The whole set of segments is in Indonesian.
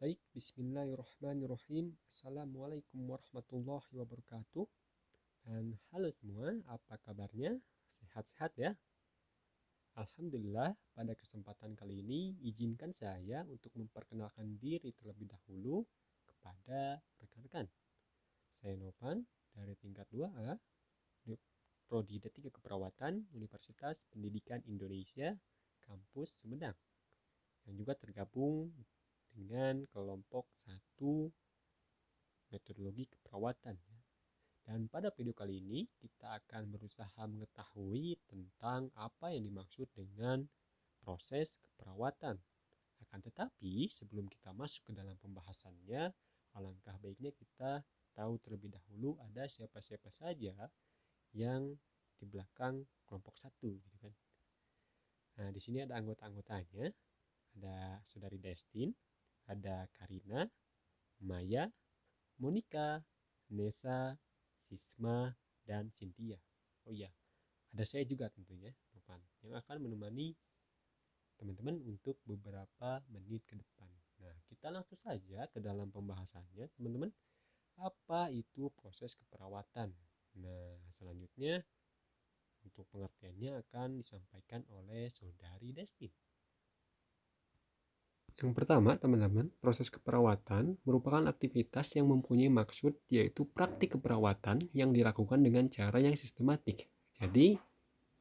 Baik, bismillahirrahmanirrahim. Assalamualaikum warahmatullahi wabarakatuh. Dan halo semua, apa kabarnya? Sehat-sehat ya? Alhamdulillah, pada kesempatan kali ini izinkan saya untuk memperkenalkan diri terlebih dahulu kepada rekan-rekan. Saya Novan dari tingkat 2A, Prodi D3 Keperawatan, Universitas Pendidikan Indonesia, Kampus Sumedang, yang juga tergabung dengan kelompok 1 metodologi keperawatan. Dan pada video kali ini kita akan berusaha mengetahui tentang apa yang dimaksud dengan proses keperawatan. Akan tetapi sebelum kita masuk ke dalam pembahasannya, alangkah baiknya kita tahu terlebih dahulu ada siapa-siapa saja yang di belakang kelompok 1 gitu kan. Nah, di sini ada anggota-anggotanya. Ada Saudari Destin, ada Karina, Maya, Monica, Nesa, Sisma, dan Cynthia. Oh iya, ada saya juga tentunya, Novan, yang akan menemani teman-teman untuk beberapa menit ke depan. Nah, kita langsung saja ke dalam pembahasannya, teman-teman. Apa itu proses keperawatan? Nah, selanjutnya untuk pengertiannya akan disampaikan oleh Saudari Destin. Yang pertama, teman-teman, proses keperawatan merupakan aktivitas yang mempunyai maksud yaitu praktik keperawatan yang dilakukan dengan cara yang sistematik. Jadi,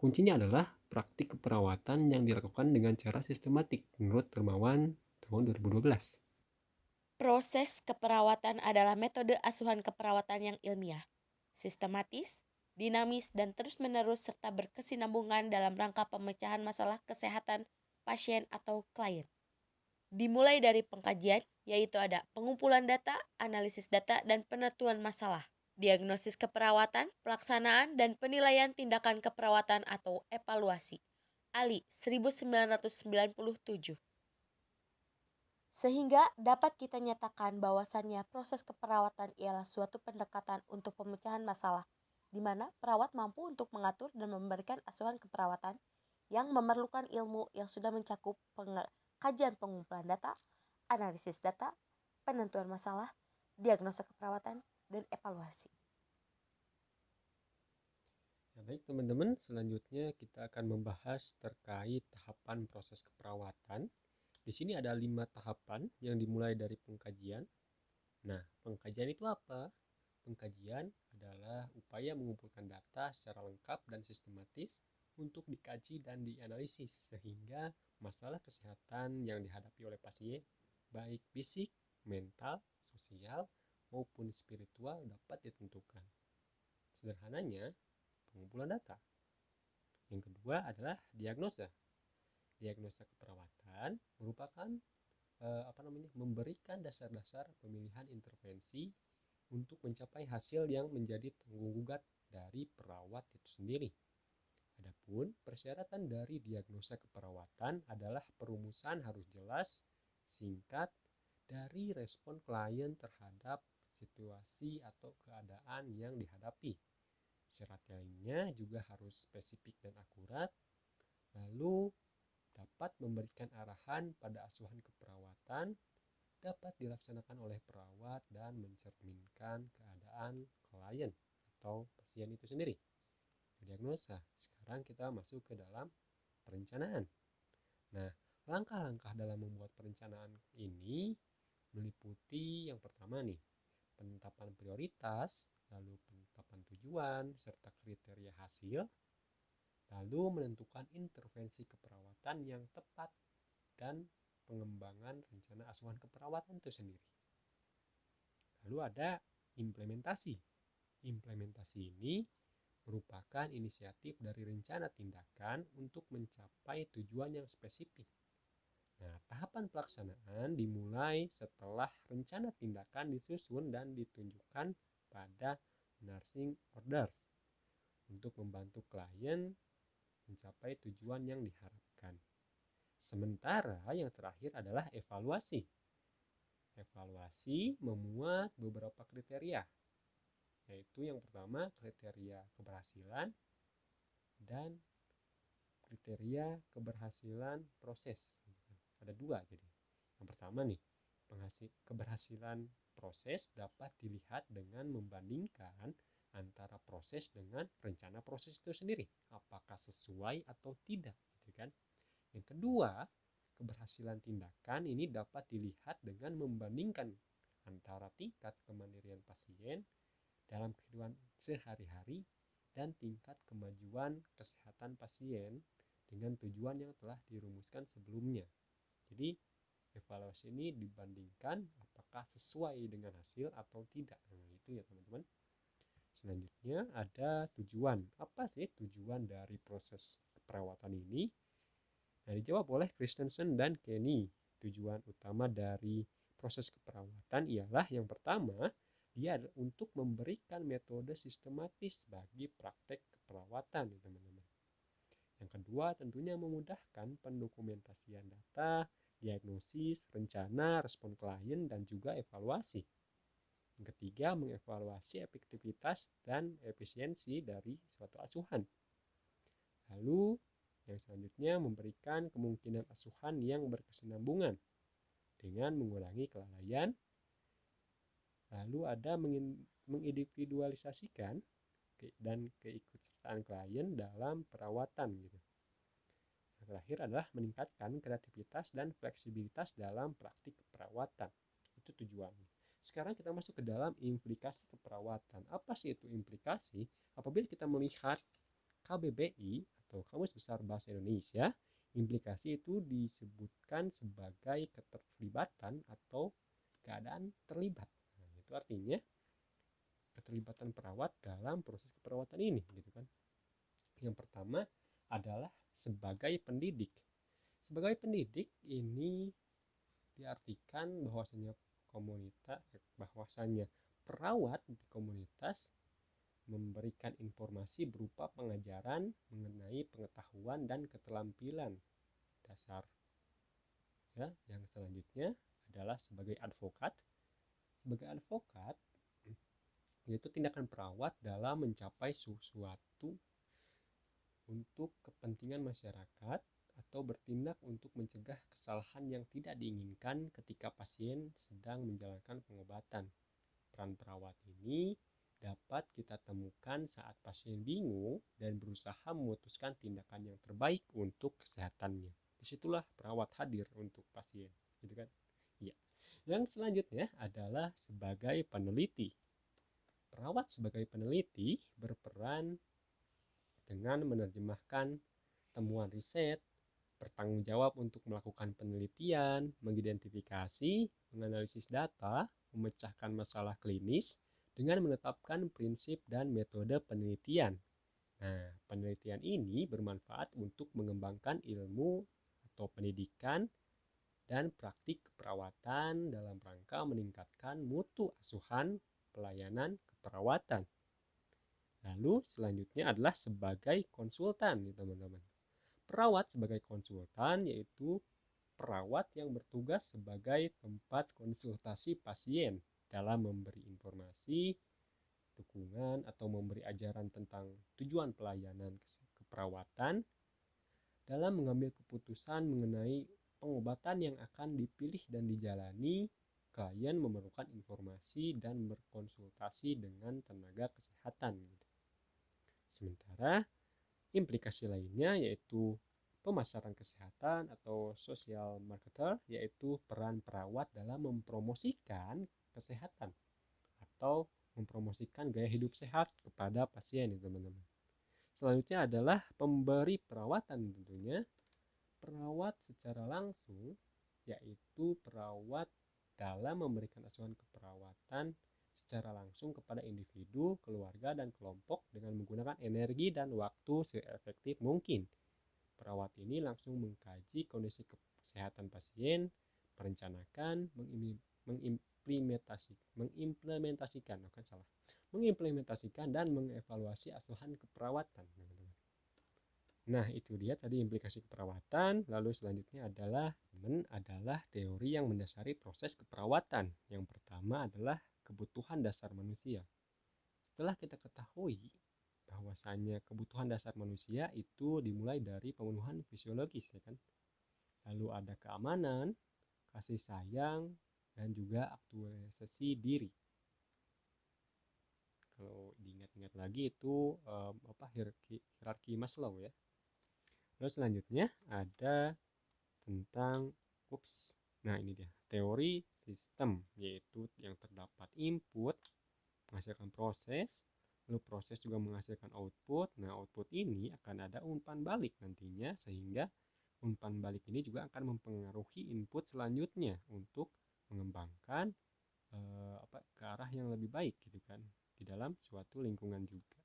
kuncinya adalah praktik keperawatan yang dilakukan dengan cara sistematik menurut Dermawan tahun 2012. Proses keperawatan adalah metode asuhan keperawatan yang ilmiah, sistematis, dinamis, dan terus-menerus serta berkesinambungan dalam rangka pemecahan masalah kesehatan pasien atau klien. Dimulai dari pengkajian, yaitu ada pengumpulan data, analisis data, dan penentuan masalah. Diagnosis keperawatan, pelaksanaan, dan penilaian tindakan keperawatan atau evaluasi. Ali 1997. Sehingga dapat kita nyatakan bahwasannya proses keperawatan ialah suatu pendekatan untuk pemecahan masalah, di mana perawat mampu untuk mengatur dan memberikan asuhan keperawatan yang memerlukan ilmu yang sudah mencakup kajian pengumpulan data, analisis data, penentuan masalah, diagnosa keperawatan, dan evaluasi. Ya, baik teman-teman, selanjutnya kita akan membahas terkait tahapan proses keperawatan. Di sini ada 5 tahapan yang dimulai dari pengkajian. Nah, pengkajian itu apa? Pengkajian adalah upaya mengumpulkan data secara lengkap dan sistematis untuk dikaji dan dianalisis sehingga masalah kesehatan yang dihadapi oleh pasien, baik fisik, mental, sosial, maupun spiritual dapat ditentukan. Sederhananya, pengumpulan data. Yang kedua adalah diagnosa. Diagnosa keperawatan merupakan memberikan dasar-dasar pemilihan intervensi untuk mencapai hasil yang menjadi tanggung gugat dari perawat itu sendiri. Adapun persyaratan dari diagnosa keperawatan adalah perumusan harus jelas, singkat, dari respon klien terhadap situasi atau keadaan yang dihadapi. Syarat lainnya juga harus spesifik dan akurat, lalu dapat memberikan arahan pada asuhan keperawatan, dapat dilaksanakan oleh perawat dan mencerminkan keadaan klien atau pasien itu sendiri. Diagnosa. Sekarang kita masuk ke dalam perencanaan. Nah, langkah-langkah dalam membuat perencanaan ini meliputi yang pertama nih, penetapan prioritas, lalu penetapan tujuan serta kriteria hasil, lalu menentukan intervensi keperawatan yang tepat dan pengembangan rencana asuhan keperawatan itu sendiri. Lalu ada implementasi. Implementasi ini merupakan inisiatif dari rencana tindakan untuk mencapai tujuan yang spesifik. Nah, tahapan pelaksanaan dimulai setelah rencana tindakan disusun dan ditunjukkan pada nursing orders untuk membantu klien mencapai tujuan yang diharapkan. Sementara yang terakhir adalah evaluasi. Evaluasi memuat beberapa kriteria, yaitu yang pertama kriteria keberhasilan dan kriteria keberhasilan proses. Ada dua jadi. Yang pertama nih, Keberhasilan proses dapat dilihat dengan membandingkan antara proses dengan rencana proses itu sendiri, apakah sesuai atau tidak, gitu kan. Yang kedua, keberhasilan tindakan ini dapat dilihat dengan membandingkan antara tingkat kemandirian pasien dalam kehidupan sehari-hari dan tingkat kemajuan kesehatan pasien dengan tujuan yang telah dirumuskan sebelumnya. Jadi, evaluasi ini dibandingkan apakah sesuai dengan hasil atau tidak. Nah, itu ya teman-teman. Selanjutnya ada tujuan. Apa sih tujuan dari proses keperawatan ini? Nah, dijawab oleh Christensen dan Kenny. Tujuan utama dari proses keperawatan ialah yang pertama, dia adalah untuk memberikan metode sistematis bagi praktek keperawatan, teman-teman. Yang kedua, tentunya memudahkan pendokumentasian data, diagnosis, rencana, respon klien, dan juga evaluasi. Yang ketiga, mengevaluasi efektivitas dan efisiensi dari suatu asuhan. Lalu, yang selanjutnya memberikan kemungkinan asuhan yang berkesinambungan dengan mengurangi kelalaian. Lalu ada mengindividualisasikan dan keikutsertaan klien dalam perawatan gitu. Yang terakhir adalah meningkatkan kreativitas dan fleksibilitas dalam praktik keperawatan. Itu tujuannya. Sekarang kita masuk ke dalam implikasi keperawatan. Apa sih itu implikasi? Apabila kita melihat KBBI atau Kamus Besar Bahasa Indonesia, implikasi itu disebutkan sebagai keterlibatan atau keadaan terlibat. Nah, itu artinya keterlibatan perawat dalam proses keperawatan ini, gitu kan. Yang pertama adalah sebagai pendidik. Sebagai pendidik ini diartikan bahwasanya perawat di komunitas memberikan informasi berupa pengajaran mengenai pengetahuan dan keterampilan dasar. Ya, yang selanjutnya adalah sebagai advokat. Sebagai advokat yaitu tindakan perawat dalam mencapai sesuatu untuk kepentingan masyarakat atau bertindak untuk mencegah kesalahan yang tidak diinginkan ketika pasien sedang menjalankan pengobatan. Peran perawat ini dapat kita temukan saat pasien bingung dan berusaha memutuskan tindakan yang terbaik untuk kesehatannya. Disitulah perawat hadir untuk pasien, gitu kan? Iya. Yang selanjutnya adalah sebagai peneliti. Perawat sebagai peneliti berperan dengan menerjemahkan temuan riset, bertanggung jawab untuk melakukan penelitian, mengidentifikasi, menganalisis data, memecahkan masalah klinis, dengan menetapkan prinsip dan metode penelitian. Nah, penelitian ini bermanfaat untuk mengembangkan ilmu atau pendidikan dan praktik keperawatan dalam rangka meningkatkan mutu asuhan pelayanan keperawatan. Lalu selanjutnya adalah sebagai konsultan, teman-teman. Perawat sebagai konsultan yaitu perawat yang bertugas sebagai tempat konsultasi pasien dalam memberi informasi, dukungan, atau memberi ajaran tentang tujuan pelayanan keperawatan, dalam mengambil keputusan mengenai pengobatan yang akan dipilih dan dijalani. Klien memerlukan informasi dan berkonsultasi dengan tenaga kesehatan. Sementara implikasi lainnya yaitu pemasaran kesehatan atau social marketer, yaitu peran perawat dalam mempromosikan kesehatan atau mempromosikan gaya hidup sehat kepada pasien, teman-teman. Selanjutnya adalah pemberi perawatan, tentunya perawat secara langsung yaitu perawat dalam memberikan asuhan keperawatan secara langsung kepada individu, keluarga, dan kelompok dengan menggunakan energi dan waktu seefektif mungkin. Perawat ini langsung mengkaji kondisi kesehatan pasien, merencanakan, mengimplementasikan dan mengevaluasi asuhan keperawatan. Nah, itu dia tadi implikasi keperawatan. Lalu selanjutnya adalah teori yang mendasari proses keperawatan. Yang pertama adalah kebutuhan dasar manusia. Setelah kita ketahui bahwasanya kebutuhan dasar manusia itu dimulai dari pemenuhan fisiologis, ya kan? Lalu ada keamanan, kasih sayang, dan juga aktualisasi diri. Kalau diingat-ingat lagi itu hierarki Maslow ya. Lalu selanjutnya ada tentang nah ini dia, teori sistem, yaitu yang terdapat input menghasilkan proses, lalu proses juga menghasilkan output. Nah, output ini akan ada umpan balik nantinya, sehingga umpan balik ini juga akan mempengaruhi input selanjutnya untuk mengembangkan ke arah yang lebih baik gitu kan di dalam suatu lingkungan juga.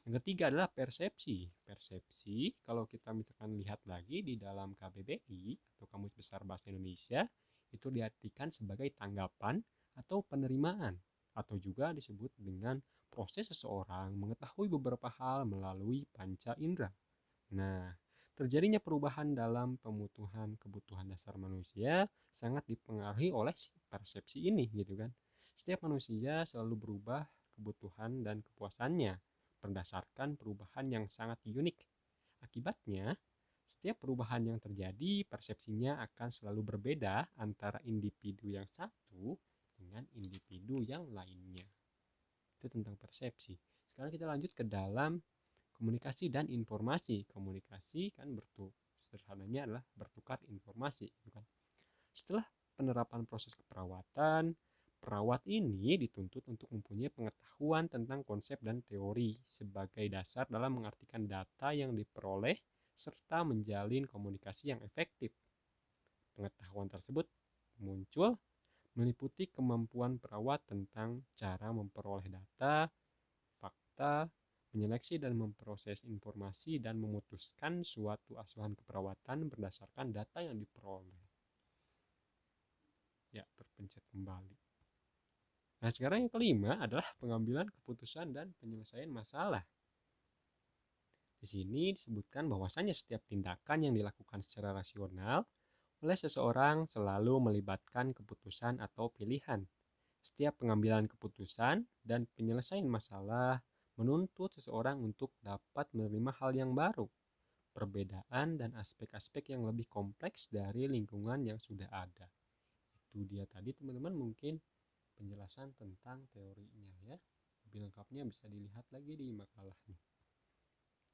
Yang ketiga adalah persepsi. Persepsi, kalau kita misalkan lihat lagi di dalam KBBI atau Kamus Besar Bahasa Indonesia, itu diartikan sebagai tanggapan atau penerimaan, atau juga disebut dengan proses seseorang mengetahui beberapa hal melalui panca indera. Nah, terjadinya perubahan dalam pemenuhan kebutuhan dasar manusia sangat dipengaruhi oleh persepsi ini gitu kan. Setiap manusia selalu berubah kebutuhan dan kepuasannya berdasarkan perubahan yang sangat unik. Akibatnya, setiap perubahan yang terjadi, persepsinya akan selalu berbeda antara individu yang satu dengan individu yang lainnya. Itu tentang persepsi. Sekarang kita lanjut ke dalam komunikasi dan informasi. Komunikasi kan sederhananya adalah bertukar informasi. Bukan? Setelah penerapan proses keperawatan, perawat ini dituntut untuk mempunyai pengetahuan tentang konsep dan teori sebagai dasar dalam mengartikan data yang diperoleh serta menjalin komunikasi yang efektif. Pengetahuan tersebut muncul meliputi kemampuan perawat tentang cara memperoleh data, fakta, menyeleksi dan memproses informasi, dan memutuskan suatu asuhan keperawatan berdasarkan data yang diperoleh. Ya, terpencet kembali. Nah, sekarang yang kelima adalah pengambilan keputusan dan penyelesaian masalah. Di sini disebutkan bahwasanya setiap tindakan yang dilakukan secara rasional oleh seseorang selalu melibatkan keputusan atau pilihan. Setiap pengambilan keputusan dan penyelesaian masalah menuntut seseorang untuk dapat menerima hal yang baru, perbedaan dan aspek-aspek yang lebih kompleks dari lingkungan yang sudah ada. Itu dia tadi teman-teman mungkin penjelasan tentang teorinya ya. Lebih lengkapnya bisa dilihat lagi di makalahnya.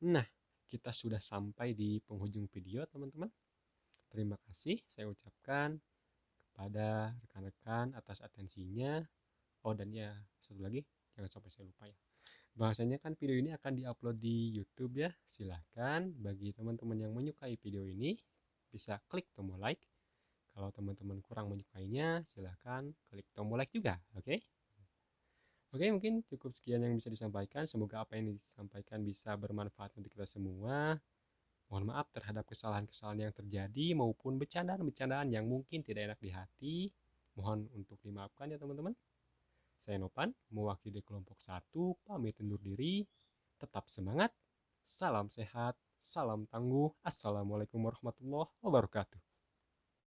Nah, kita sudah sampai di penghujung video teman-teman. Terima kasih saya ucapkan kepada rekan-rekan atas atensinya. Oh dan ya, satu lagi, jangan sampai saya lupa ya. Bahwasanya kan video ini akan diupload di YouTube ya. Silahkan bagi teman-teman yang menyukai video ini bisa klik tombol like. Kalau teman-teman kurang menyukainya, silahkan klik tombol like juga, oke? Oke, mungkin cukup sekian yang bisa disampaikan. Semoga apa yang disampaikan bisa bermanfaat untuk kita semua. Mohon maaf terhadap kesalahan-kesalahan yang terjadi maupun bercandaan-bercandaan yang mungkin tidak enak di hati. Mohon untuk dimaafkan ya teman-teman. Saya Nopan, mewakili kelompok 1, pamit undur diri. Tetap semangat, salam sehat, salam tangguh. Assalamualaikum warahmatullahi wabarakatuh.